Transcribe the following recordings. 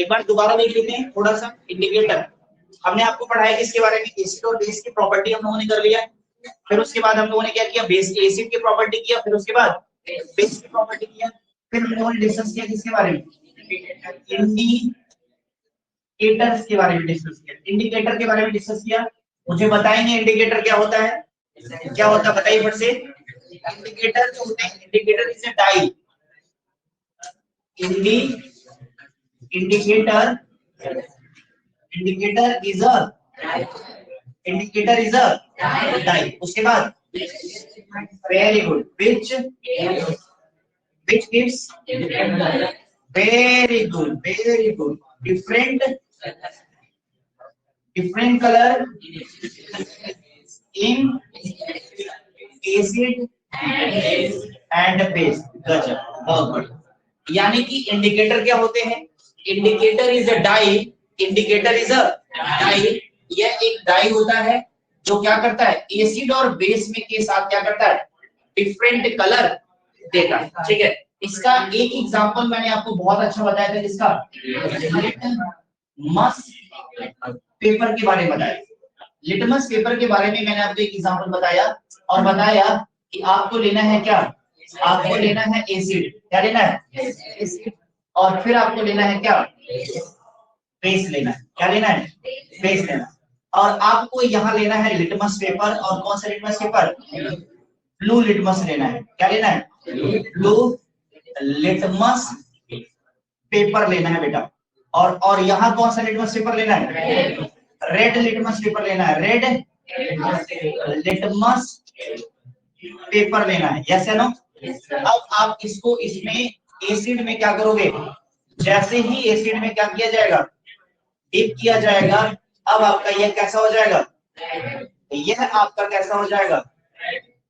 एक बार दोबारा देख लेते हैं थोड़ा सा इंडिकेटर। हमने आपको पढ़ाया किसके बारे में, एसिड और बेस की प्रॉपर्टी हम लोगों ने कर लिया। फिर उसके बाद हम लोगों ने क्या किया, बेस एसिड की प्रॉपर्टी किया, फिर उसके बाद बेस की प्रॉपर्टी किया। फिर हम लोगों ने डिस्कस किया किसके बारे में, इंडिकेटर्स के बारे में डिस्कस किया। इंडिकेटर के बारे में डिस्कस किया। मुझे बताएंगे इंडिकेटर क्या होता है, क्या होता है बताइए फट से। इंडिकेटर जो होते हैं, indicator is a dye, indicator is a dye. उसके बाद very good, which gives very good different color in acid and base। गजब, बहुत बढ़िया। यानी कि इंडिकेटर क्या होते हैं, इंडिकेटर इज अ डाई, यह एक डाई होता है जो क्या करता है, एसिड और बेस में के साथ क्या करता है, डिफरेंट कलर देता है। ठीक है, इसका एक एग्जांपल मैंने आपको बहुत अच्छा बताया था, जिसका लिटमस पेपर के बारे में बताया। लिटमस पेपर के बारे में मैंने आपको एक एग्जांपल बताया और बताया कि आपको लेना है क्या, आपको लेना है एसिड, क्या लेना है, एसिड, और फिर आपको लेना है क्या, बेस लेना है, क्या लेना है, बेस लेना है। और आपको यहाँ लेना है लिटमस पेपर, और कौन सा लिटमस पेपर, ब्लू लिटमस लेना है, क्या लेना है, ब्लू लिटमस पेपर लेना है बेटा। और यहाँ कौन सा लिटमस पेपर लेना है, रेड लिटमस पेपर लेना है, रेड लिटमस पेपर लेना है, यस या नो। अब आप इसको इसमें एसिड में क्या करोगे, जैसे ही एसिड में क्या किया जाएगा, डिप किया जाएगा, अब आपका यह कैसा हो जाएगा, यह आपका कैसा हो जाएगा,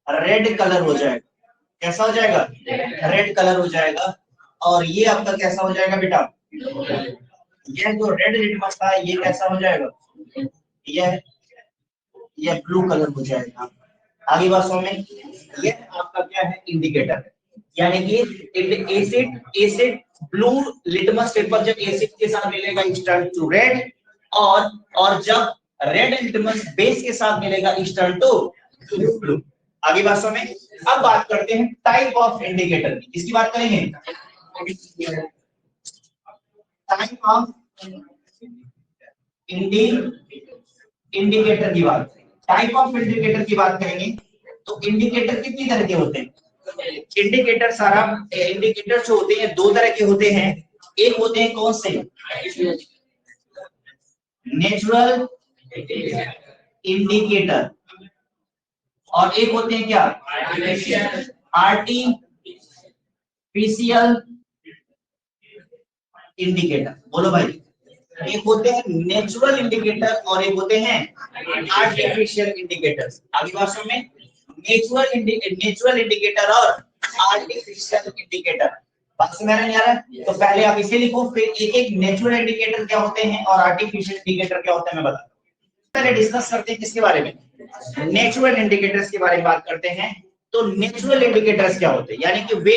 रेड कलर हो जाएगा। कैसा हो जाएगा, रेड कलर हो जाएगा। और ये आपका कैसा हो जाएगा बेटा, यह जो रेड लिटमस था ये कैसा हो जाएगा, यह ब्लू कलर हो जाएगा। आगे बात समझ में, यह आपका क्या है, इंडिकेटर। यानी कि एसिड ब्लू लिटमस पेपर जब एसिड के साथ मिलेगा इट टर्न टू रेड, और जब रेड लिटमस बेस के साथ मिलेगा इट टर्न टू ब्लू। आगे बात समझ में। अब बात करते हैं टाइप ऑफ इंडिकेटर की, किसकी बात करेंगे, टाइप ऑफ इंडिकेटर की बात, टाइप ऑफ इंडिकेटर की बात करेंगे। तो इंडिकेटर कितनी तरह के होते हैं, इंडिकेटर इंडिकेटर जो होते हैं दो तरह के होते हैं। एक होते हैं कौन से, नेचुरल इंडिकेटर, और एक होते हैं क्या, आर्टिफिशियल इंडिकेटर। बोलो भाई, एक होते हैं नेचुरल इंडिकेटर और एक होते हैं आर्टिफिशियल इंडिकेटर्स। आगे बात समझ में, नेचुरल इंडिकेटर और आर्टिफिशियल इंडिकेटर, बात समझ में नहीं आ रहा है तो पहले आप इसे लिखो, फिर एक एक नेचुरल इंडिकेटर क्या होते हैं और आर्टिफिशियल इंडिकेटर क्या होते हैं मैं बताता हूं। पहले डिस्कस करते हैं किसके बारे में, नेचुरल इंडिकेटर्स के बारे में बात करते हैं। तो नेचुरल इंडिकेटर्स क्या होते हैं, यानी कि वे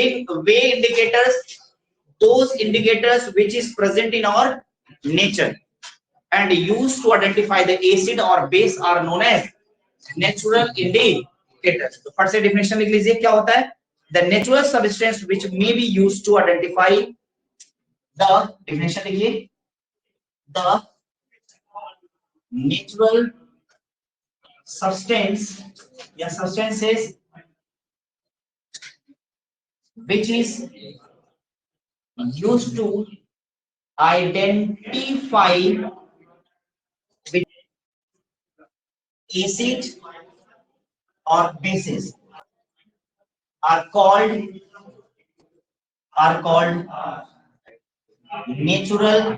indicators, those indicators which is present in our nature and used to identify the acid or base are known as natural indicators। तो फट से डेफिनेशन लिख लीजिए, क्या होता है, the natural substance which may be used to identify the, definition लिखिए, the natural substance या substances which is used to identify with acid or bases are called natural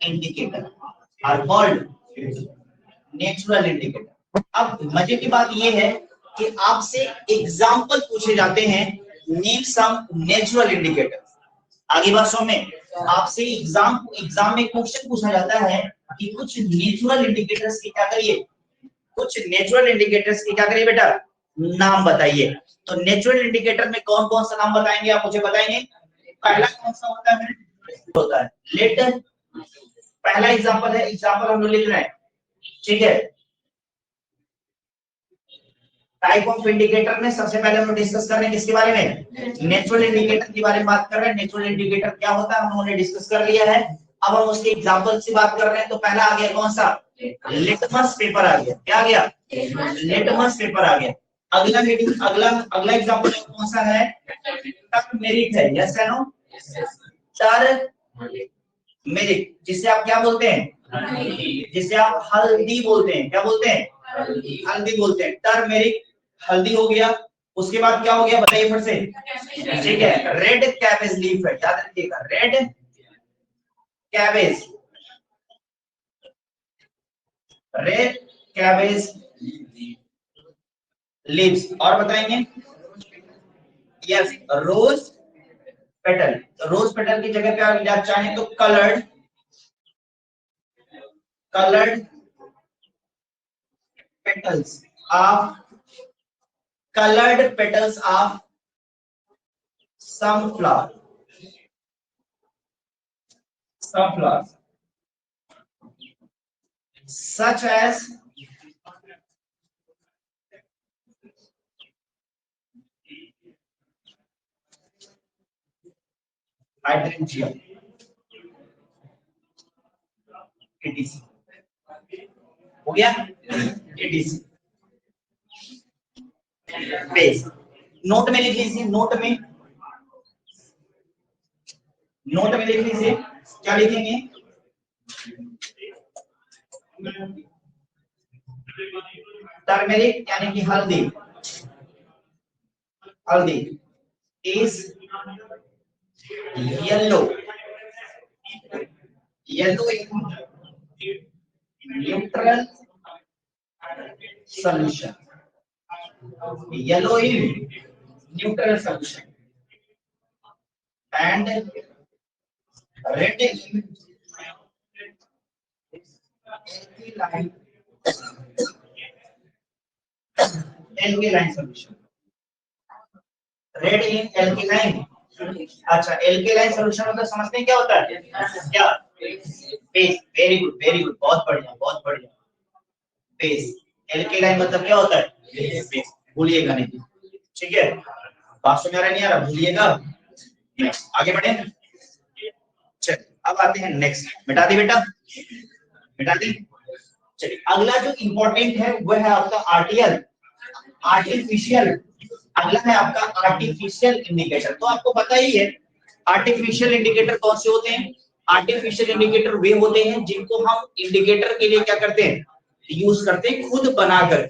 indicator, are called natural indicator। अब मजे की बात यह है कि आपसे एग्जाम्पल पूछे जाते हैं, नेम सम नेचुरल इंडिकेटर। आगे बात समझ में, आपसे एग्जाम में क्वेश्चन पूछा जाता है कि कुछ नेचुरल इंडिकेटर्स की क्या करिए, कुछ नेचुरल इंडिकेटर्स की क्या करिए बेटा, नाम बताइए। तो नेचुरल इंडिकेटर में कौन कौन सा नाम बताएंगे आप मुझे बताएंगे। पहला कौन सा होता है, होता है। लेट पहला एग्जांपल है, एग्जांपल हम लोग लिख रहे हैं, ठीक है। टाइप ऑफ इंडिकेटर में सबसे पहले हम लोग डिस्कस कर रहे हैं किसके बारे में, नेचुरल इंडिकेटर के बारे में बात कर रहे हैं। नेचुरल इंडिकेटर क्या होता है हम लोगों ने डिस्कस कर लिया है। अब हम उसके एग्जांपल से बात कर रहे हैं। तो पहला आ गया कौन सा, लिटमस पेपर आ गया। क्या आ गया, लिटमस पेपर आ गया। अगला मीटिंग अगला अगला एग्जांपल कौन सा है, टर्मरिक है। यस या नो, टर्मरिक जिसे आप क्या बोलते हैं, जिसे आप हल्दी बोलते हैं। क्या बोलते हैं, हल्दी बोलते हैं। टर्मरिक हल्दी हो गया। उसके बाद क्या हो गया बताइए फिर से, ठीक है। रेड कैबेज लीफ है, याद रखिएगा, red cabbage, red cabbage leaves. और बताएंगे, yes, rose petal. Rose petal की जगह पे आप चाहें तो coloured, coloured petals of, colored petals of some flower, some flowers such as hydrangea, etc. हो गया, etc. बेस नोट में लिख लीजिए, नोट में लिख लीजिए। क्या लिखेंगे, टर्मेरिक यानी कि हल्दी, हल्दी is yellow, yellow neutral solution, yellow in neutral solution and red in alkaline solution, red in alkaline। अच्छा, alkaline solution मतलब समझते हैं क्या होता है, क्या, base. Very good, very good, बहुत बढ़िया, बहुत बढ़िया। बेस, alkaline मतलब क्या होता है, बेस। भूलिएगा नहीं, ठीक है। बात समझ आ रहा नहीं आ रहा, भूलिएगा। नेक्स्ट आगे बढ़े, चल अब आते हैं नेक्स्ट। मिटा दी बेटा, मिटा दी। चलिए अगला जो इंपॉर्टेंट है वो है आपका आरटीएल, आर्टिफिशियल। अगला है आपका आर्टिफिशियल इंडिकेटर। तो आपको पता ही है आर्टिफिशियल इंडिकेटर कौन से होते हैं। आर्टिफिशियल इंडिकेटर वे होते हैं जिनको हम इंडिकेटर के लिए क्या करते हैं, यूज करते हैं खुद बनाकर।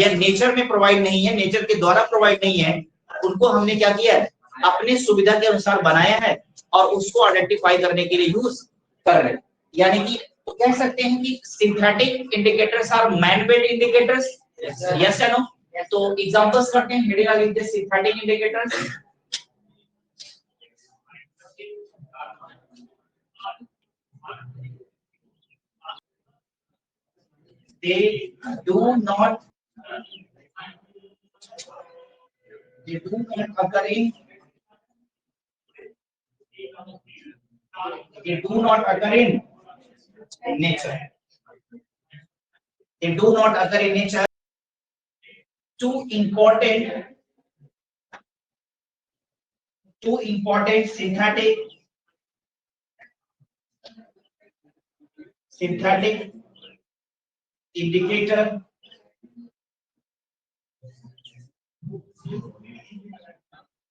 यह नेचर में प्रोवाइड नहीं है, नेचर के द्वारा प्रोवाइड नहीं है, उनको हमने क्या किया है, अपने सुविधा के अनुसार बनाया है और उसको आइडेंटिफाई करने के लिए यूज कर रहे हैं। यानी कि तो कह सकते हैं कि synthetic indicators are man made indicators. Yes या नो, तो एग्जांपल्स करते हैं। हेडिंग लिख दे synthetic indicators. they do not occur in, they do not occur in nature, they do not occur in nature. Two important synthetic indicator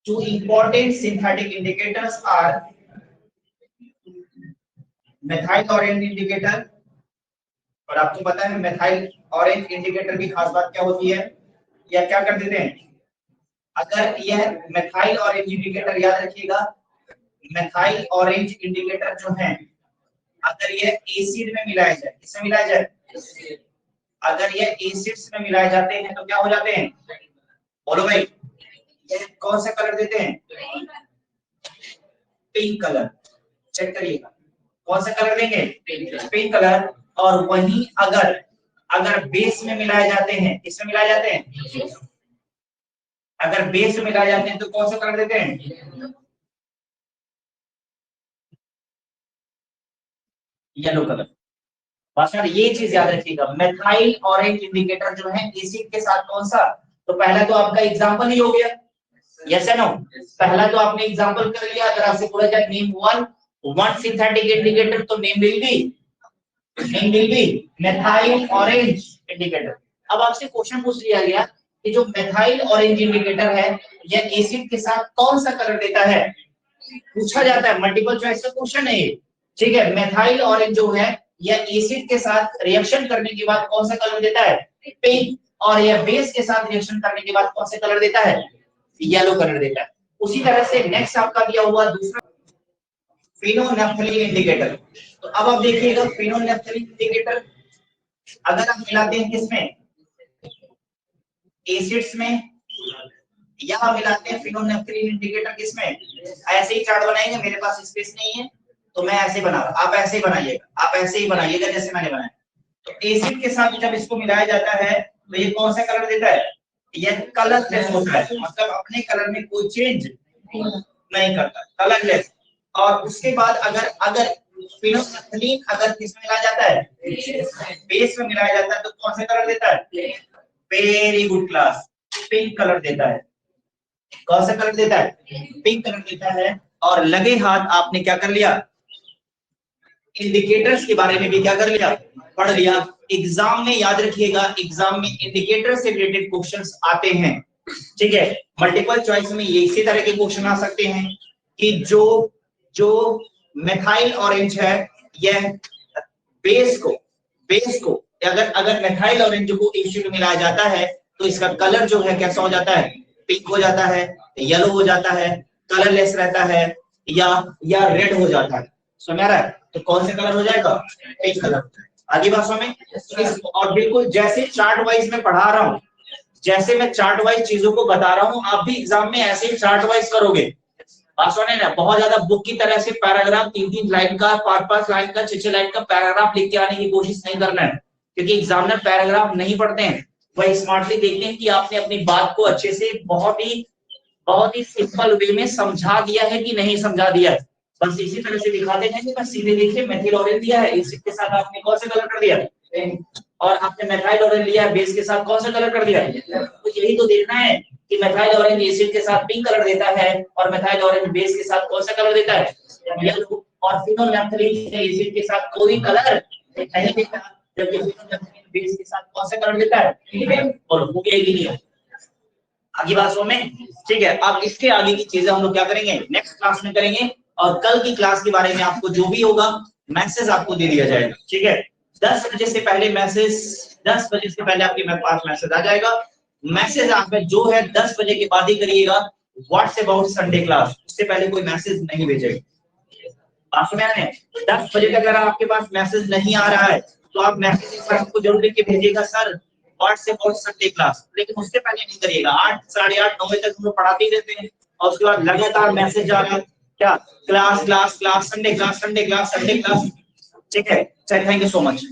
two important synthetic indicators are methyl orange indicator। और आपको पता है methyl orange indicator की खास बात क्या होती है, या क्या कर देते हैं, अगर यह methyl orange indicator, याद रखिएगा methyl orange indicator जो है, अगर यह एसिड में मिलाया जाए, किसमें मिलाया जाए, अगर यह एसिड्स में मिलाए जाते हैं तो क्या हो जाते हैं, बोलो भाई, ये कौन सा कलर देते हैं, पिंक कलर। चेक करिएगा कौन सा कलर देंगे, पिंक कलर। और वहीं अगर बेस में मिलाए जाते हैं, किसमें मिलाए जाते हैं, अगर बेस में मिलाए जाते हैं तो कौन सा कलर देते हैं, येलो कलर। बस यार ये चीज याद रखिएगा, मेथाइल ऑरेंज इंडिकेटर जो है एसिड के साथ कौन सा, तो पहला तो आपका एग्जांपल ही हो गया, यस एंड नो। पहला तो आपने एग्जांपल कर लिया, अगर आपसे पूछा जाए नेम वन सिंथेटिक इंडिकेटर, तो name will be methyl orange indicator. अब आपसे क्वेश्चन पूछ लिया गया कि जो मेथाइल ऑरेंज इंडिकेटर है यह एसिड के साथ कौन सा कलर देता है, पूछा जाता है, मल्टीपल चॉइस का क्वेश्चन है ये, ठीक है। मेथाइल ऑरेंज जो है यह एसिड के साथ रिएक्शन करने के बाद कौन सा कलर देता है, पिंक, और यह बेस के साथ रिएक्शन करने के बाद कौन सा कलर देता है, येलो कलर देता है। उसी तरह से नेक्स्ट आपका दिया हुआ दूसरा फिनोनेफ्थलीन इंडिकेटर। तो अब आप देखिएगा फिनोनेफ्थलीन इंडिकेटर अगर आप मिलाते हैं किसमें, एसिड्स में, या मिलाते हैं फिनोनेफ्थलीन इंडिकेटर किसमें, ऐसे ही चार्ट बनाएंगे, मेरे पास स्पेस नहीं है तो मैं ऐसे बना रहा, आप ऐसे ही बनाइएगा, आप ऐसे ही बनाइएगा जैसे मैंने बनाया। तो एसिड के साथ जब इसको मिलाया जाता है तो ये कौन सा कलर देता है, यह कलरलेस होता है, मतलब अपने कलर में कोई चेंज नहीं करता, कलरलेस। और उसके बाद अगर फिनोनेफ्थलीन अगर किसमें मिलाया जाता है, बेस में मिलाया जाता है, तो कौन सा कलर देता है, very good class, pink colour देता है। कौन सा कलर देता है, पिंक कलर देता है। और लगे हाथ आपने क्या कर लिया, इंडिकेटर्स के बारे में भी क्या कर लिया, पढ़ लिया। एग्जाम में याद रखिएगा, एग्जाम में इंडिकेटर से रिलेटेड क्वेश्चंस आते हैं, ठीक है। मल्टीपल चॉइस में ये इसी तरह के क्वेश्चन आ सकते हैं कि जो मेथाइल ऑरेंज है यह बेस को अगर मेथाइल ऑरेंज को एसिड में मिलाया जाता है तो इसका कलर जो है कैसा हो जाता है, पिंक हो जाता है, येलो हो जाता है, कलरलेस रहता है, या रेड हो जाता है। समझ आ रहा है, तो कौन सा कलर हो जाएगा, पिंक कलर। आगे बात समझ। और बिल्कुल जैसे चार्ट वाइज में पढ़ा रहा हूँ, जैसे मैं चार्ट वाइज चीजों को बता रहा हूँ, आप भी एग्जाम में ऐसे ही चार्ट वाइज करोगे। बात सुने ना, बहुत ज्यादा बुक की तरह से पैराग्राफ 3-3 लाइन का, 5-5 लाइन का, 6-6 लाइन का पैराग्राफ लिख के आने की कोशिश नहीं करना है, क्योंकि एग्जामिनर पैराग्राफ नहीं पढ़ते हैं, वह स्मार्टली देखते हैं कि आपने अपनी बात को अच्छे से बहुत ही सिंपल वे में समझा दिया है कि नहीं समझा दिया है। बस इसी तरह से दिखाते हैं कि बस सीधे देखिए मेथिल ऑरेंज दिया है, एसिड के साथ आपने कौन सा कलर कर दिया, और आपने मेथाइल ऑरेंज लिया है, बेस के साथ कौन सा कलर कर दिया। तो यही तो देखना है कि मेथाइल ऑरेंज एसिड के साथ पिंक कलर देता है और मेथाइल ऑरेंज बेस के साथ कौन सा कलर देता है, येलो। और फिनोनेफ्थलीन एसिड के साथ कोई कलर नहीं देता, जबकि फिनोनेफ्थलीन बेस के साथ कौन सा कलर देता है, और वो भी नहीं है। आगे बात में, ठीक है। अब इसके आगे की चीजें हम लोग क्या करेंगे, नेक्स्ट क्लास में करेंगे, और कल की क्लास के बारे में आपको जो भी होगा मैसेज आपको दे दिया जाएगा, ठीक है। 10 बजे से पहले आपके मेरे पास मैसेज आ जाएगा। मैसेज आप जो है 10 बजे के बाद ही करिएगा। व्हाट्स अबाउट संडे क्लास, उससे पहले कोई मैसेज नहीं भेजेगा। बात समझ में, 10 बजे तक अगर आपके पास मैसेज नहीं आ रहा है तो आप मैसेज आपको जरूर लिख के भेजिएगा, sir what's about Sunday class, लेकिन उससे पहले नहीं करिएगा। 8, 8:30, 9 बजे तक हम लोग पढ़ाते ही रहते हैं, और उसके बाद लगातार मैसेज आ रहा है क्या, क्लास संडे क्लास, ठीक है। Thank you so much.